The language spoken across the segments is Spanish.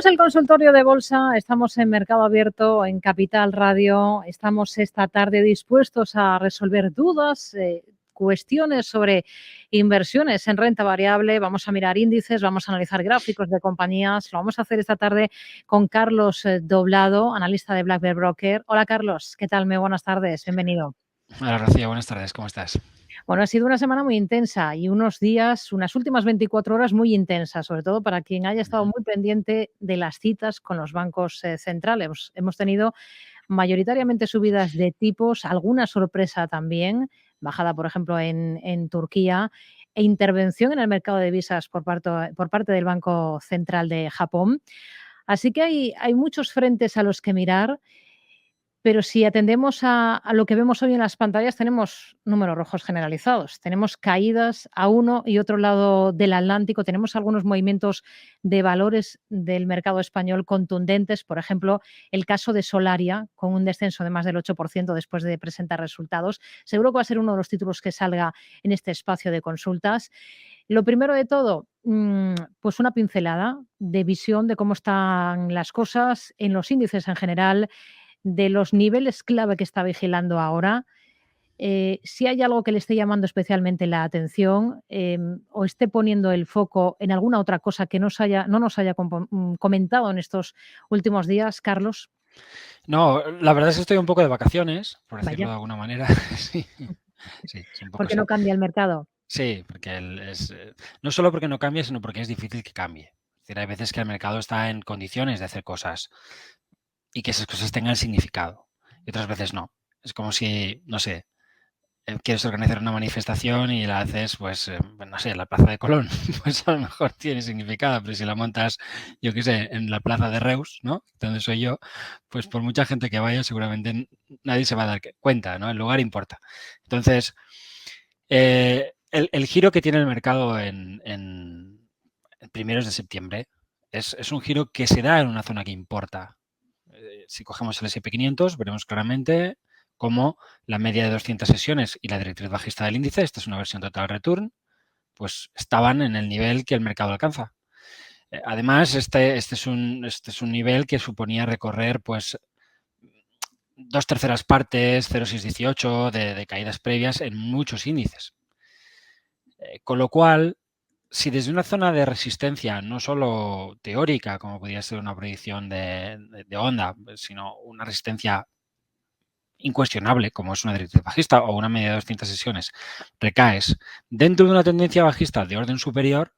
Abrimos el consultorio de bolsa, estamos en Mercado Abierto, en Capital Radio, estamos esta tarde dispuestos a resolver dudas, cuestiones sobre inversiones en renta variable, vamos a mirar índices, vamos a analizar gráficos de compañías, lo vamos a hacer esta tarde con Carlos Doblado, analista de Black Bear Broker. Hola Carlos, ¿qué tal? Muy buenas tardes, bienvenido. Hola Rocío, buenas tardes, ¿cómo estás? Bueno, ha sido una semana muy intensa y unos días, unas últimas 24 horas muy intensas, sobre todo para quien haya estado muy pendiente de las citas con los bancos centrales. Hemos tenido mayoritariamente subidas de tipos, alguna sorpresa también, bajada, por ejemplo, en Turquía, e intervención en el mercado de divisas por parte del Banco Central de Japón. Así que hay muchos frentes a los que mirar. Pero si atendemos a lo que vemos hoy en las pantallas, tenemos números rojos generalizados. Tenemos caídas a uno y otro lado del Atlántico. Tenemos algunos movimientos de valores del mercado español contundentes. Por ejemplo, el caso de Solaria, con un descenso de más del 8% después de presentar resultados. Seguro que va a ser uno de los títulos que salga en este espacio de consultas. Lo primero de todo, pues una pincelada de visión de cómo están las cosas en los índices en general, de los niveles clave que está vigilando ahora, si hay algo que le esté llamando especialmente la atención, o esté poniendo el foco en alguna otra cosa que no nos haya comentado en estos últimos días, Carlos. No, la verdad es que estoy un poco de vacaciones, por decirlo Vaya, de alguna manera. Sí, sí, es un poco porque no así. cambia el mercado. Sí, porque no solo porque no cambie, sino porque es difícil que cambie. Es decir, hay veces que el mercado está en condiciones de hacer cosas y que esas cosas tengan significado, y otras veces no. Es como si, no sé, quieres organizar una manifestación y la haces, pues, no sé, en la Plaza de Colón, pues a lo mejor tiene significado, pero si la montas, yo qué sé, en la Plaza de Reus, ¿no? Donde soy yo, pues por mucha gente que vaya, seguramente nadie se va a dar cuenta, ¿no? El lugar importa. Entonces, el giro que tiene el mercado en primeros de septiembre es un giro que se da en una zona que importa. Si cogemos el S&P 500, veremos claramente cómo la media de 200 sesiones y la directriz bajista del índice, esta es una versión total return, pues estaban en el nivel que el mercado alcanza. Además, este es un nivel que suponía recorrer pues 2/3 partes, 0,618 de caídas previas en muchos índices. Con lo cual, si desde una zona de resistencia, no solo teórica, como podría ser una predicción de onda, sino una resistencia incuestionable, como es una directriz bajista o una media de 200 sesiones, recaes dentro de una tendencia bajista de orden superior,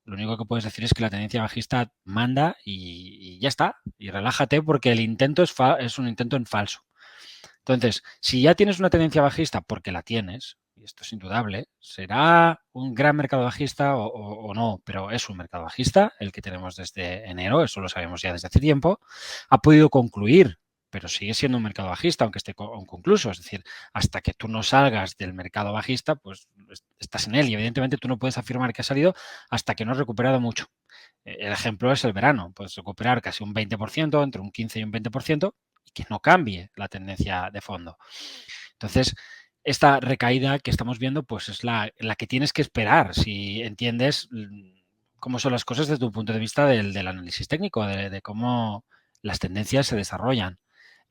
lo único que puedes decir es que la tendencia bajista manda y ya está. Y relájate porque el intento es un intento en falso. Entonces, si ya tienes una tendencia bajista, porque la tienes, y esto es indudable, será un gran mercado bajista o no, pero es un mercado bajista el que tenemos desde enero, eso lo sabemos ya desde hace tiempo, ha podido concluir, pero sigue siendo un mercado bajista, aunque esté inconcluso. Es decir, hasta que tú no salgas del mercado bajista, pues estás en él y evidentemente tú no puedes afirmar que ha salido hasta que no has recuperado mucho. El ejemplo es el verano, puedes recuperar casi un 20%, entre un 15 y un 20%, y que no cambie la tendencia de fondo. Entonces, esta recaída que estamos viendo, pues es la que tienes que esperar si entiendes cómo son las cosas desde tu punto de vista del análisis técnico, de cómo las tendencias se desarrollan.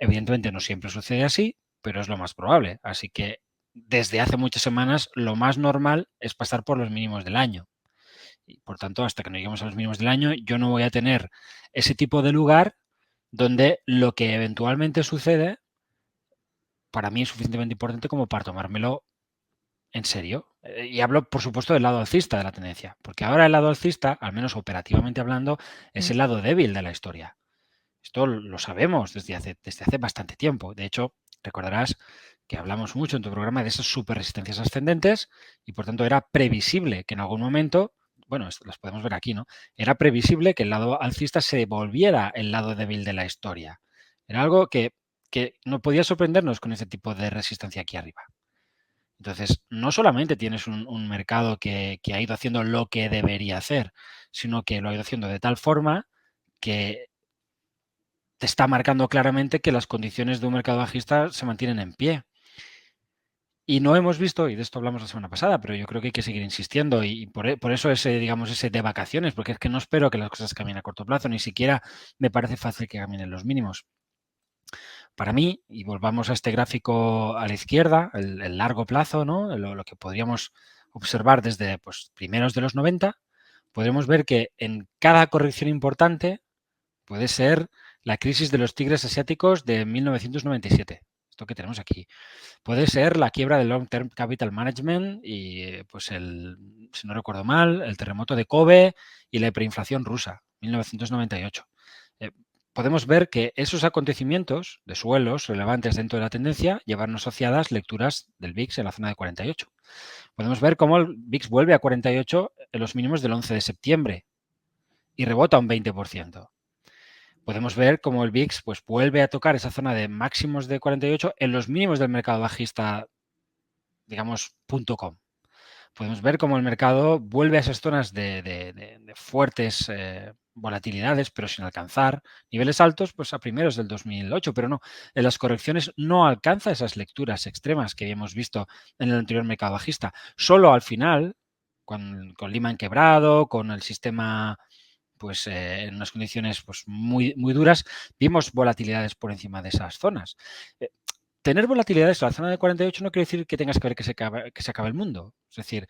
Evidentemente no siempre sucede así, pero es lo más probable. Así que desde hace muchas semanas lo más normal es pasar por los mínimos del año. Y por tanto, hasta que no lleguemos a los mínimos del año, yo no voy a tener ese tipo de lugar donde lo que eventualmente sucede para mí es suficientemente importante como para tomármelo en serio. Y hablo, por supuesto, del lado alcista de la tendencia, porque ahora el lado alcista, al menos operativamente hablando, es Mm. el lado débil de la historia. Esto lo sabemos desde hace bastante tiempo. De hecho, recordarás que hablamos mucho en tu programa de esas super resistencias ascendentes y por tanto era previsible que en algún momento, bueno, esto las podemos ver aquí, ¿no? Era previsible que el lado alcista se volviera el lado débil de la historia. Era algo que no podía sorprendernos con ese tipo de resistencia aquí arriba. Entonces, no solamente tienes un mercado que ha ido haciendo lo que debería hacer, sino que lo ha ido haciendo de tal forma que te está marcando claramente que las condiciones de un mercado bajista se mantienen en pie. Y no hemos visto, y de esto hablamos la semana pasada, pero yo creo que hay que seguir insistiendo y por eso ese, digamos, ese de vacaciones, porque es que no espero que las cosas cambien a corto plazo, ni siquiera me parece fácil que cambien los mínimos. Para mí, y volvamos a este gráfico a la izquierda, el largo plazo, ¿no? Lo que podríamos observar desde pues, primeros de los 90, podremos ver que en cada corrección importante puede ser la crisis de los tigres asiáticos de 1997, esto que tenemos aquí. Puede ser la quiebra del Long Term Capital Management y, pues, si no recuerdo mal, el terremoto de Kobe y la hiperinflación rusa, 1998. Podemos ver que esos acontecimientos de suelos relevantes dentro de la tendencia llevan asociadas lecturas del VIX en la zona de 48. Podemos ver cómo el VIX vuelve a 48 en los mínimos del 11 de septiembre y rebota un 20%. Podemos ver cómo el VIX pues, vuelve a tocar esa zona de máximos de 48 en los mínimos del mercado bajista, digamos, .com. Podemos ver cómo el mercado vuelve a esas zonas de fuertes volatilidades, pero sin alcanzar niveles altos pues a primeros del 2008, pero no, en las correcciones no alcanza esas lecturas extremas que habíamos visto en el anterior mercado bajista. Solo al final, con Lehman quebrado, con el sistema pues en unas condiciones pues muy, muy duras, vimos volatilidades por encima de esas zonas. Tener volatilidades en la zona de 48 no quiere decir que tengas que ver que se acabe el mundo. Es decir,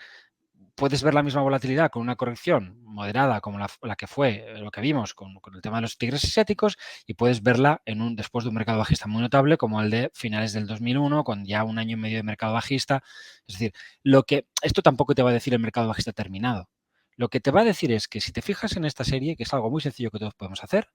puedes ver la misma volatilidad con una corrección moderada como la que fue lo que vimos con el tema de los tigres asiáticos y puedes verla después de un mercado bajista muy notable como el de finales del 2001 con ya un año y medio de mercado bajista. Es decir, esto tampoco te va a decir el mercado bajista terminado. Lo que te va a decir es que si te fijas en esta serie, que es algo muy sencillo que todos podemos hacer,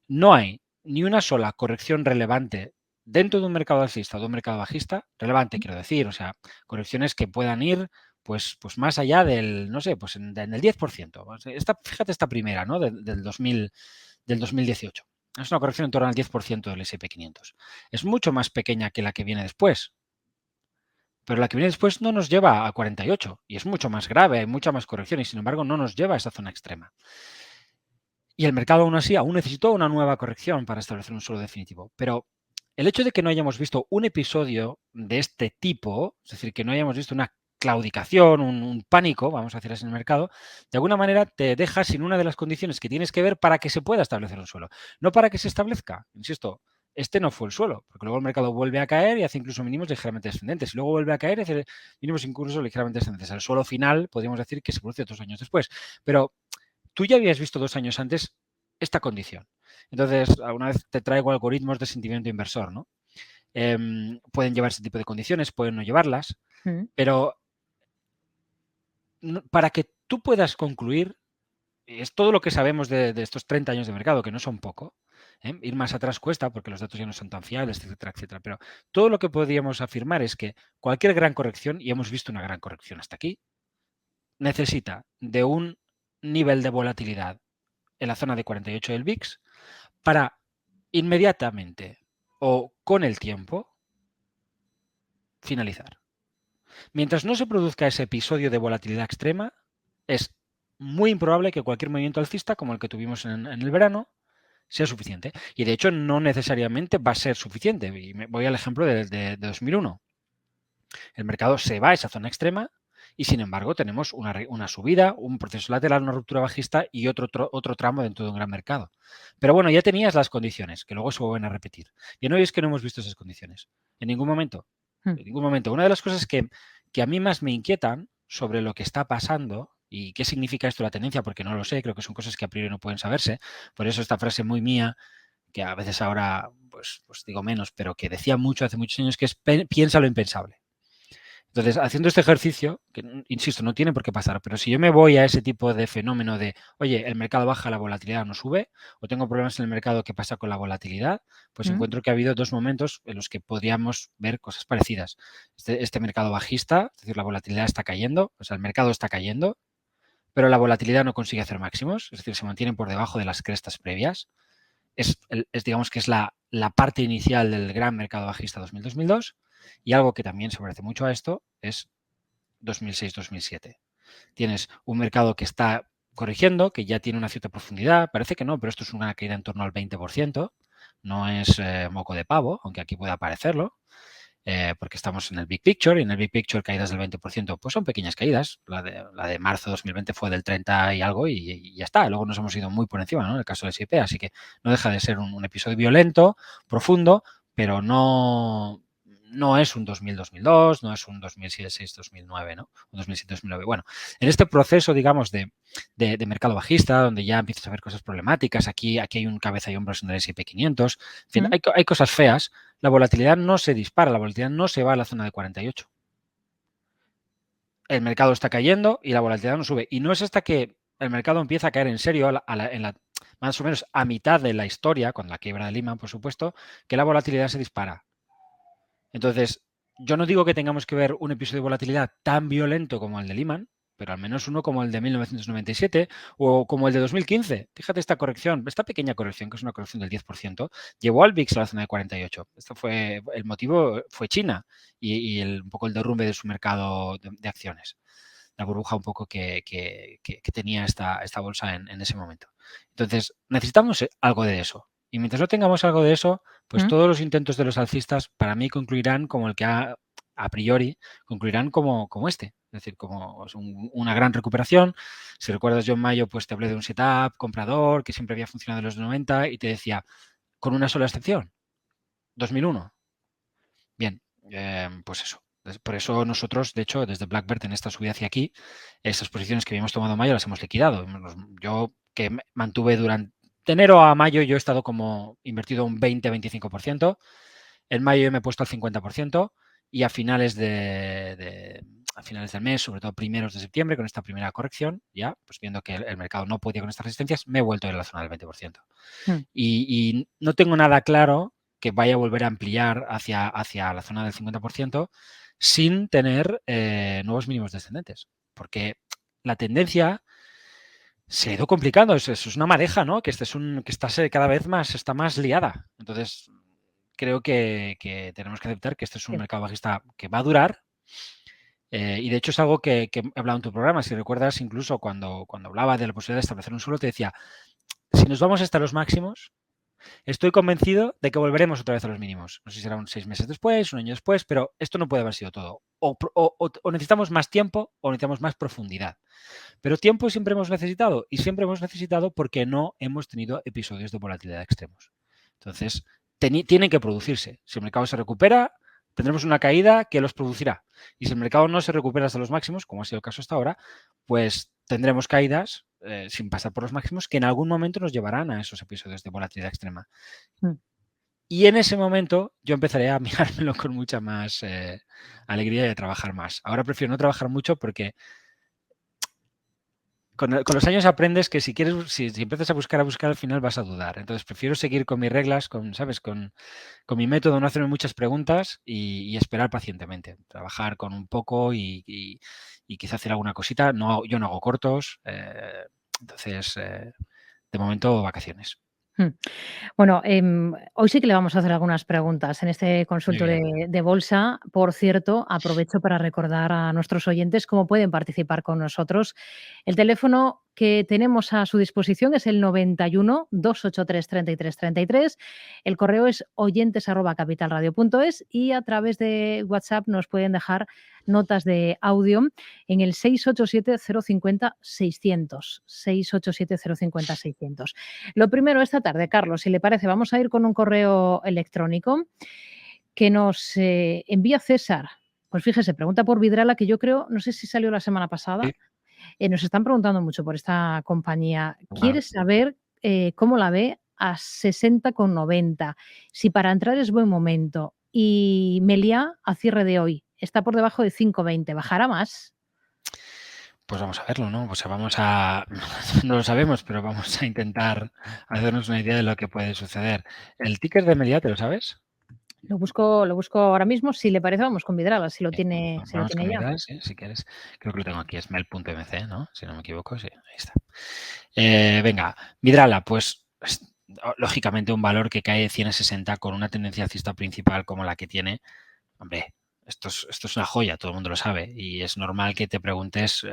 no hay ni una sola corrección relevante dentro de un mercado alcista o de un mercado bajista, relevante quiero decir, o sea, correcciones que puedan ir pues más allá del, no sé, pues en el 10%. Fíjate esta primera, ¿no? Del 2018. Es una corrección en torno al 10% del S&P 500. Es mucho más pequeña que la que viene después. Pero la que viene después no nos lleva a 48 y es mucho más grave, hay mucha más corrección y sin embargo no nos lleva a esa zona extrema. Y el mercado aún así aún necesitó una nueva corrección para establecer un suelo definitivo. Pero el hecho de que no hayamos visto un episodio de este tipo, es decir, que no hayamos visto una claudicación, un pánico, vamos a decir así en el mercado, de alguna manera te deja sin una de las condiciones que tienes que ver para que se pueda establecer un suelo. No para que se establezca, insisto, este no fue el suelo, porque luego el mercado vuelve a caer y hace incluso mínimos ligeramente descendentes. Y luego vuelve a caer y hace mínimos incluso ligeramente descendentes. El suelo final podríamos decir que se produce 2 años después. Pero tú ya habías visto 2 años antes esta condición. Entonces, alguna vez te traigo algoritmos de sentimiento inversor, ¿no? Pueden llevar ese tipo de condiciones, pueden no llevarlas, pero para que tú puedas concluir, es todo lo que sabemos de estos 30 años de mercado, que no son poco, ir más atrás cuesta porque los datos ya no son tan fiables, etcétera, etcétera, pero todo lo que podríamos afirmar es que cualquier gran corrección, y hemos visto una gran corrección hasta aquí, necesita de un nivel de volatilidad en la zona de 48 del VIX para inmediatamente o con el tiempo finalizar. Mientras no se produzca ese episodio de volatilidad extrema, es muy improbable que cualquier movimiento alcista como el que tuvimos en el verano sea suficiente. Y de hecho no necesariamente va a ser suficiente. Y me voy al ejemplo de 2001. El mercado se va a esa zona extrema y sin embargo tenemos una subida, un proceso lateral, una ruptura bajista y otro tramo dentro de un gran mercado. Pero bueno, ya tenías las condiciones, que luego se vuelven a repetir. Y no es que no hemos visto esas condiciones. En ningún momento. En ningún momento. Una de las cosas que a mí más me inquietan sobre lo que está pasando y qué significa esto la tendencia, porque no lo sé, creo que son cosas que a priori no pueden saberse. Por eso esta frase muy mía, que a veces ahora pues digo menos, pero que decía mucho hace muchos años, que es piensa lo impensable. Entonces, haciendo este ejercicio, que insisto, no tiene por qué pasar, pero si yo me voy a ese tipo de fenómeno de, oye, el mercado baja, la volatilidad no sube, o tengo problemas en el mercado, ¿qué pasa con la volatilidad? Pues encuentro que ha habido 2 momentos en los que podríamos ver cosas parecidas. Este mercado bajista, es decir, la volatilidad está cayendo, o sea, el mercado está cayendo, pero la volatilidad no consigue hacer máximos, es decir, se mantienen por debajo de las crestas previas. Digamos que es la parte inicial del gran mercado bajista 2000-2002. Y algo que también se parece mucho a esto es 2006-2007. Tienes un mercado que está corrigiendo, que ya tiene una cierta profundidad. Parece que no, pero esto es una caída en torno al 20%. No es moco de pavo, aunque aquí pueda parecerlo. porque estamos en el Big Picture, y en el Big Picture caídas del 20%, pues son pequeñas caídas. La de marzo de 2020 fue del 30 y algo y ya está. Luego nos hemos ido muy por encima, ¿no? En el caso del S&P, así que no deja de ser un episodio violento, profundo, pero no es un 2000-2002, no es un 2007-2006-2009, ¿no? Un 2007-2009. Bueno, en este proceso, digamos, de mercado bajista, donde ya empiezas a ver cosas problemáticas, aquí hay un cabeza y hombros en el S&P 500, en fin, hay cosas feas. La volatilidad no se dispara, la volatilidad no se va a la zona de 48. El mercado está cayendo y la volatilidad no sube. Y no es hasta que el mercado empieza a caer en serio, más o menos a mitad de la historia, con la quiebra de Lehman, por supuesto, que la volatilidad se dispara. Entonces, yo no digo que tengamos que ver un episodio de volatilidad tan violento como el de Lehman, pero al menos uno como el de 1997 o como el de 2015. Fíjate esta corrección, esta pequeña corrección, que es una corrección del 10%, llevó al VIX a la zona de 48. El motivo fue China y un poco el derrumbe de su mercado de acciones. La burbuja un poco que tenía esta bolsa en ese momento. Entonces, necesitamos algo de eso. Y mientras no tengamos algo de eso, pues todos los intentos de los alcistas para mí concluirán como el que a priori concluirán como este. Es decir, como una gran recuperación. Si recuerdas, yo en mayo pues te hablé de un setup comprador que siempre había funcionado en los 90 y te decía, con una sola excepción, 2001. Bien, pues eso. Por eso nosotros, de hecho, desde Blackbird en esta subida hacia aquí, esas posiciones que habíamos tomado en mayo las hemos liquidado. Yo que mantuve durante de enero a mayo, yo he estado como invertido un 20-25%. En mayo yo me he puesto al 50% y a finales a finales del mes, sobre todo primeros de septiembre, con esta primera corrección, ya, pues viendo que el mercado no podía con estas resistencias, me he vuelto a ir a la zona del 20%. Y no tengo nada claro que vaya a volver a ampliar hacia la zona del 50% sin tener nuevos mínimos descendentes. Porque la tendencia se ha ido complicando. Eso es una madeja, ¿no? Que está cada vez está más liada. Entonces, creo que tenemos que aceptar que este es un mercado bajista que va a durar. Y de hecho es algo que he hablado en tu programa. Si recuerdas, incluso cuando hablaba de la posibilidad de establecer un suelo, te decía, si nos vamos hasta los máximos, estoy convencido de que volveremos otra vez a los mínimos. No sé si será 6 meses después, un año después, pero esto no puede haber sido todo. O necesitamos más tiempo o necesitamos más profundidad. Pero tiempo siempre hemos necesitado y siempre hemos necesitado porque no hemos tenido episodios de volatilidad extremos. Entonces, tienen que producirse. Si el mercado se recupera, tendremos una caída que los producirá. Y si el mercado no se recupera hasta los máximos, como ha sido el caso hasta ahora, pues tendremos caídas sin pasar por los máximos que en algún momento nos llevarán a esos episodios de volatilidad extrema. Y en ese momento yo empezaré a mirármelo con mucha más alegría y a trabajar más. Ahora prefiero no trabajar mucho porque con los años aprendes que si empiezas a buscar, al final vas a dudar. Entonces prefiero seguir con mis reglas, con mi método, no hacerme muchas preguntas y esperar pacientemente. Trabajar con un poco y quizá hacer alguna cosita. Yo no hago cortos. Entonces, de momento, vacaciones. Bueno, hoy sí que le vamos a hacer algunas preguntas en este consultorio de bolsa. Por cierto, aprovecho para recordar a nuestros oyentes cómo pueden participar con nosotros. El teléfono que tenemos a su disposición es el 91 283 33 33. El correo es oyentes@capitalradio.es y a través de WhatsApp nos pueden dejar notas de audio en el 687 050 600. 687 050 600. Lo primero esta tarde, Carlos, si le parece, vamos a ir con un correo electrónico que nos envía César. Pues fíjese, pregunta por Vidrala, que yo creo, no sé si salió la semana pasada. Nos están preguntando mucho por esta compañía. Quiere saber cómo la ve a 60,90. Si para entrar es buen momento. Y Meliá a cierre de hoy está por debajo de 5,20. ¿Bajará más? Pues vamos a verlo, ¿no? O sea, no lo sabemos, pero vamos a intentar hacernos una idea de lo que puede suceder. ¿El ticker de Meliá, te lo sabes? Lo busco ahora mismo. Si le parece, vamos con Vidrala, si lo tiene ya. Vidrala, sí, si quieres. Creo que lo tengo aquí, es mel.mc, ¿no? Si no me equivoco, sí, ahí está. Venga, Vidrala, pues lógicamente un valor que cae de 100 a 60 con una tendencia alcista principal como la que tiene, hombre, esto es una joya, todo el mundo lo sabe y es normal que te preguntes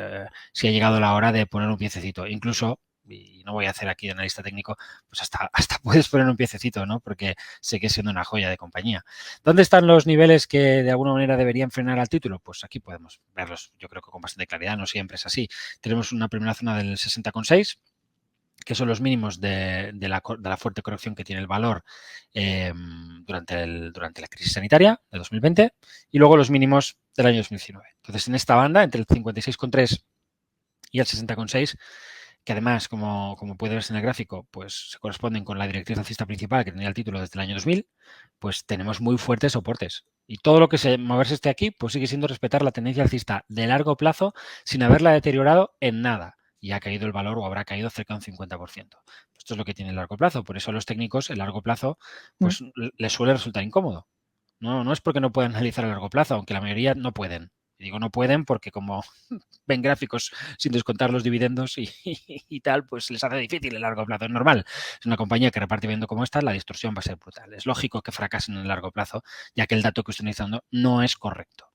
si ha llegado la hora de poner un piececito. Incluso y no voy a hacer aquí de analista técnico, pues hasta puedes poner un piececito, ¿no? Porque sigue siendo una joya de compañía. ¿Dónde están los niveles que de alguna manera deberían frenar al título? Pues aquí podemos verlos, yo creo que con bastante claridad, no siempre es así. Tenemos una primera zona del 60,6, que son los mínimos de la fuerte corrección que tiene el valor durante la crisis sanitaria de 2020, y luego los mínimos del año 2019. Entonces, en esta banda, entre el 56,3 y el 60,6, que además, como puede verse en el gráfico, pues se corresponden con la directriz alcista principal que tenía el título desde el año 2000, pues tenemos muy fuertes soportes. Y todo lo que moverse esté aquí, pues sigue siendo respetar la tendencia alcista de largo plazo sin haberla deteriorado en nada. Y ha caído el valor o habrá caído cerca de un 50%. Esto es lo que tiene el largo plazo. Por eso a los técnicos, el largo plazo, pues les suele resultar incómodo. No es porque no puedan analizar a largo plazo, aunque la mayoría no pueden. Y digo no pueden porque como ven gráficos sin descontar los dividendos y tal, pues les hace difícil el largo plazo. Es normal. Es una compañía que reparte viendo cómo está, la distorsión va a ser brutal. Es lógico que fracasen en el largo plazo, ya que el dato que están utilizando no es correcto.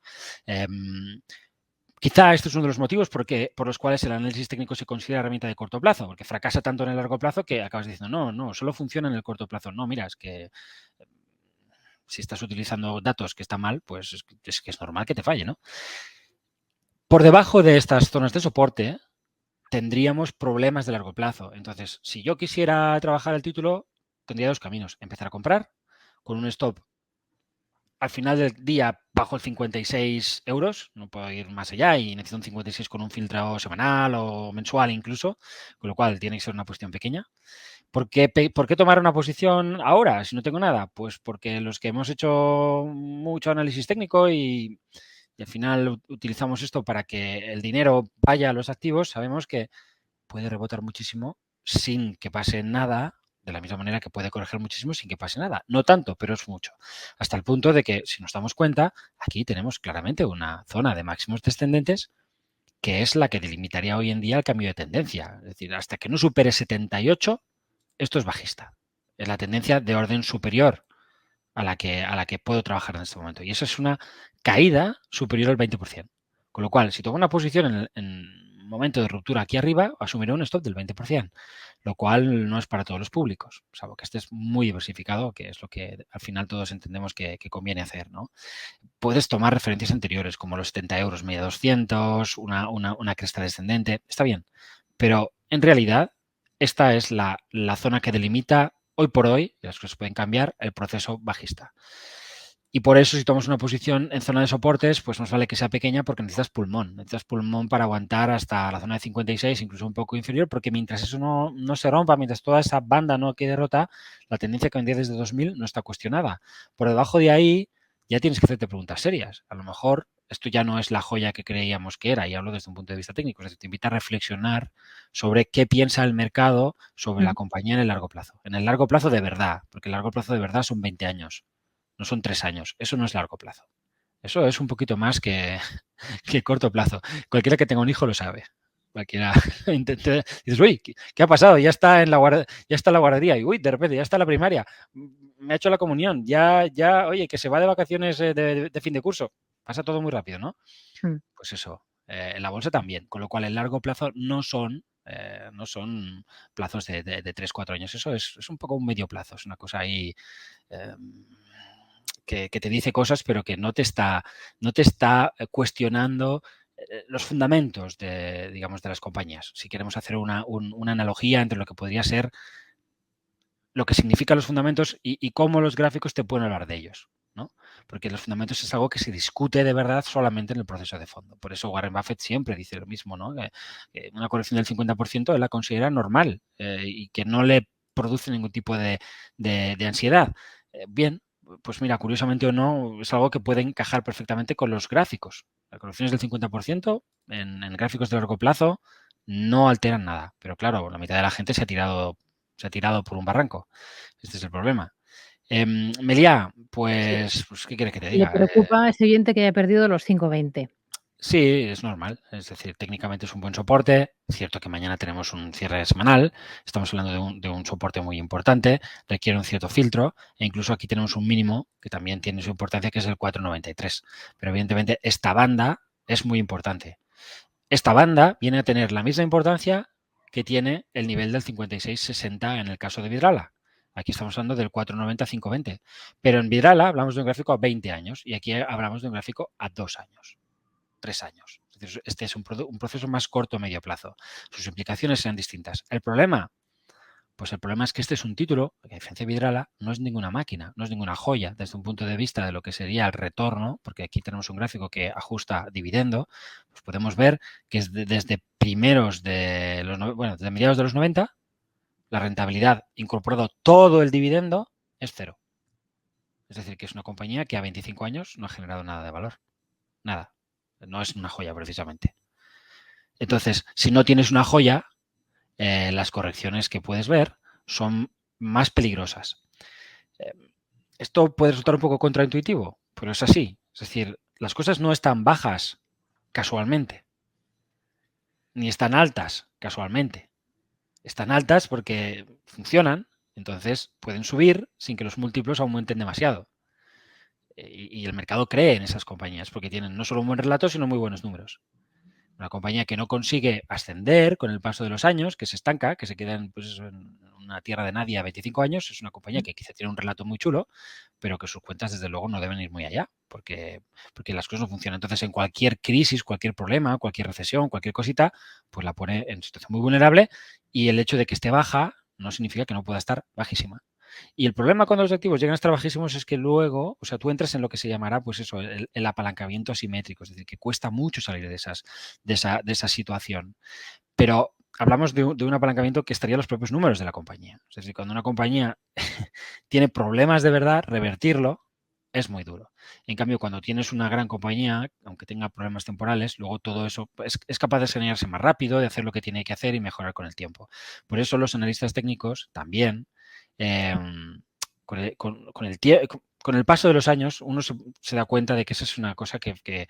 Quizá este es uno de los motivos por los cuales el análisis técnico se considera herramienta de corto plazo, porque fracasa tanto en el largo plazo que acabas diciendo, no, solo funciona en el corto plazo. No, mira, es que si estás utilizando datos que están mal, pues es que es normal que te falle, ¿no? Por debajo de estas zonas de soporte tendríamos problemas de largo plazo. Entonces, si yo quisiera trabajar el título, tendría dos caminos. Empezar a comprar con un stop al final del día bajo el 56 euros, no puedo ir más allá y necesito un 56 con un filtrado semanal o mensual incluso, con lo cual tiene que ser una posición pequeña. ¿Por qué tomar una posición ahora si no tengo nada? Pues porque los que hemos hecho mucho análisis técnico y al final utilizamos esto para que el dinero vaya a los activos, sabemos que puede rebotar muchísimo sin que pase nada, de la misma manera que puede corregir muchísimo sin que pase nada. No tanto, pero es mucho. Hasta el punto de que, si nos damos cuenta, aquí tenemos claramente una zona de máximos descendentes que es la que delimitaría hoy en día el cambio de tendencia. Es decir, hasta que no supere 78, esto es bajista. Es la tendencia de orden superior a la que puedo trabajar en este momento. Y eso es una caída superior al 20%. Con lo cual, si tomo una posición en momento de ruptura aquí arriba, asumiré un stop del 20%, lo cual no es para todos los públicos, salvo que estés muy diversificado, que es lo que al final todos entendemos que conviene hacer, ¿no? Puedes tomar referencias anteriores, como los 70 euros media 200, una cresta descendente, está bien, pero en realidad esta es la zona que delimita hoy por hoy, y las cosas pueden cambiar, el proceso bajista. Y por eso, si tomas una posición en zona de soportes, pues nos vale que sea pequeña porque necesitas pulmón para aguantar hasta la zona de 56, incluso un poco inferior, porque mientras eso no se rompa, mientras toda esa banda no quede rota, la tendencia que vendía desde 2000 no está cuestionada. Por debajo de ahí ya tienes que hacerte preguntas serias. A lo mejor esto ya no es la joya que creíamos que era, y hablo desde un punto de vista técnico, es decir, te invita a reflexionar sobre qué piensa el mercado sobre la compañía en el largo plazo. En el largo plazo de verdad, porque el largo plazo de verdad son 20 años. No son 3 años. Eso no es largo plazo. Eso es un poquito más que corto plazo. Cualquiera que tenga un hijo lo sabe. Cualquiera intente, dices, uy, ¿qué ha pasado? Ya está en la guardería y uy, de repente ya está la primaria. Me ha hecho la comunión. Ya, oye, que se va de vacaciones de fin de curso. Pasa todo muy rápido, ¿no? Pues eso. En la bolsa también. Con lo cual, el largo plazo no son plazos de 3-4 años. Eso es un poco un medio plazo. Es una cosa ahí que te dice cosas, pero que no te está cuestionando los fundamentos de las compañías. Si queremos hacer una analogía entre lo que podría ser lo que significan los fundamentos y cómo los gráficos te pueden hablar de ellos, ¿no? Porque los fundamentos es algo que se discute de verdad solamente en el proceso de fondo. Por eso Warren Buffett siempre dice lo mismo, ¿no? Que una corrección del 50% él la considera normal y que no le produce ningún tipo de ansiedad. Bien, pues mira, curiosamente o no, es algo que puede encajar perfectamente con los gráficos. Las correcciones del 50% en gráficos de largo plazo no alteran nada. Pero claro, la mitad de la gente se ha tirado por un barranco. Este es el problema. Meliá, pues, ¿qué quieres que te Le diga? preocupa el siguiente que haya perdido los 5,20. Sí, es normal. Es decir, técnicamente es un buen soporte. Es cierto que mañana tenemos un cierre semanal. Estamos hablando de un soporte muy importante. Requiere un cierto filtro. E incluso aquí tenemos un mínimo que también tiene su importancia, que es el 4,93. Pero evidentemente esta banda es muy importante. Esta banda viene a tener la misma importancia que tiene el nivel del 56,60 en el caso de Vidrala. Aquí estamos hablando del 4,90-5,20. Pero en Vidrala hablamos de un gráfico a 20 años y aquí hablamos de un gráfico a 2 años, 3 años. Es decir, este es un proceso más corto a medio plazo. Sus implicaciones sean distintas. ¿El problema? Pues el problema es que este es un título, que a diferencia de Vidrala, no es ninguna máquina, no es ninguna joya desde un punto de vista de lo que sería el retorno, porque aquí tenemos un gráfico que ajusta dividendo, pues podemos ver que es desde primeros de los, bueno, desde mediados de los 90, la rentabilidad incorporado todo el dividendo es cero. Es decir, que es una compañía que a 25 años no ha generado nada de valor. Nada. No es una joya precisamente. Entonces, si no tienes una joya, las correcciones que puedes ver son más peligrosas. Esto puede resultar un poco contraintuitivo, pero es así. Es decir, las cosas no están bajas casualmente, ni están altas casualmente. Están altas porque funcionan, entonces pueden subir sin que los múltiplos aumenten demasiado. Y el mercado cree en esas compañías porque tienen no solo un buen relato, sino muy buenos números. Una compañía que no consigue ascender con el paso de los años, que se estanca, que se queda en, pues eso, en una tierra de nadie a 25 años, es una compañía que quizá tiene un relato muy chulo, pero que sus cuentas desde luego no deben ir muy allá, porque las cosas no funcionan. Entonces, en cualquier crisis, cualquier problema, cualquier recesión, cualquier cosita, pues la pone en situación muy vulnerable y el hecho de que esté baja no significa que no pueda estar bajísima. Y el problema cuando los activos llegan a estar bajísimos es que luego, o sea, tú entras en lo que se llamará, pues eso, el apalancamiento asimétrico, es decir, que cuesta mucho salir de esa situación. Pero hablamos de un apalancamiento que estaría en los propios números de la compañía. Es decir, cuando una compañía tiene problemas de verdad, revertirlo es muy duro. En cambio, cuando tienes una gran compañía, aunque tenga problemas temporales, luego todo eso es capaz de sanearse más rápido, de hacer lo que tiene que hacer y mejorar con el tiempo. Por eso los analistas técnicos también, con el paso de los años, uno se da cuenta de que esa es una cosa que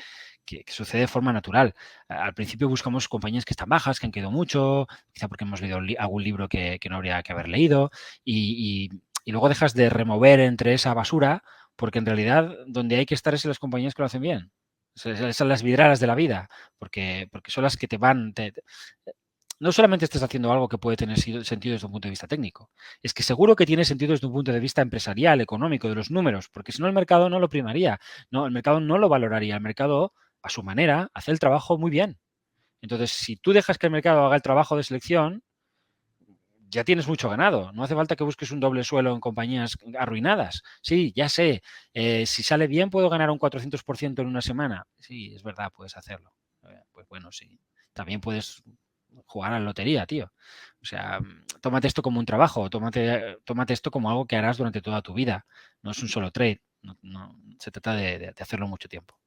sucede de forma natural. Al principio buscamos compañías que están bajas, que han caído mucho, quizá porque hemos leído algún libro que no habría que haber leído, y luego dejas de remover entre esa basura, porque en realidad donde hay que estar es en las compañías que lo hacen bien. Esas son las vidralas de la vida, porque son las que te van... no solamente estás haciendo algo que puede tener sentido desde un punto de vista técnico, es que seguro que tiene sentido desde un punto de vista empresarial, económico, de los números, porque si no el mercado no lo primaría, no, el mercado no lo valoraría, el mercado a su manera hace el trabajo muy bien. Entonces, si tú dejas que el mercado haga el trabajo de selección, ya tienes mucho ganado. No hace falta que busques un doble suelo en compañías arruinadas. Sí, ya sé, si sale bien puedo ganar un 400% en una semana. Sí, es verdad, puedes hacerlo. Pues bueno, sí. También puedes jugar a la lotería, tío. O sea, tómate esto como un trabajo, tómate esto como algo que harás durante toda tu vida. No es un solo trade. No, se trata de hacerlo mucho tiempo.